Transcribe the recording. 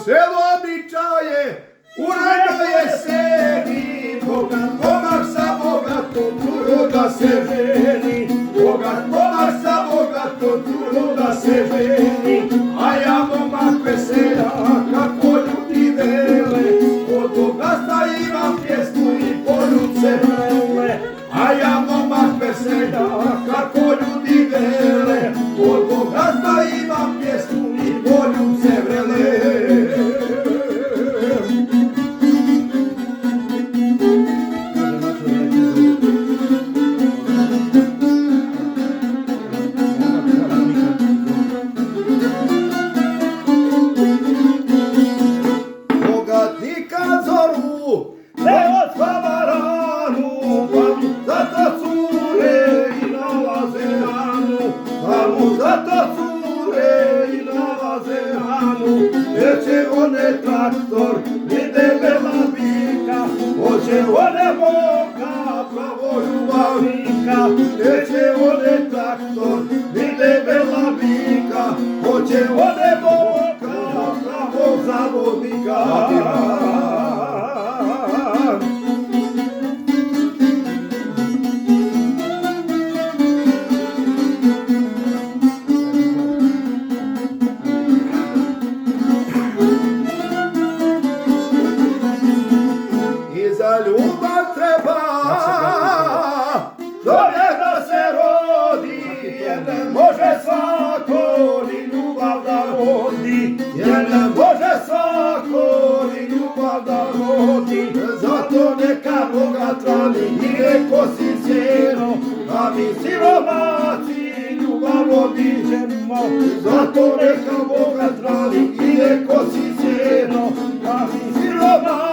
Selo običaje, uredno jeseni, bogat pomar sa bogatom, trulo da se ženi. Bogat pomar sa bogatom, trulo da se ženi. A ja momak veselja, kako ljudi vele, od bogatstva imam pjesmu i poljuce vrele. A ja momak veselja, kako ljudi vele, od bogatstva imam pjesmu i poljuce vrele. Traktor, ide bela bika, hoće one Boga, pravo ljubavnika. Neće one traktor, ide bela bika, hoće one Boga, pravo zavodnika. Ljubav treba čovjek da se rodi, jer ne može svako ni ljubav da rodi, jer ne može svako ni ljubav da rodi. Zato neka Boga trani i reko si sjeno, a mi siromaci ljubav odiđemo. Zato neka Boga trani i reko si sjeno, a mi siromaci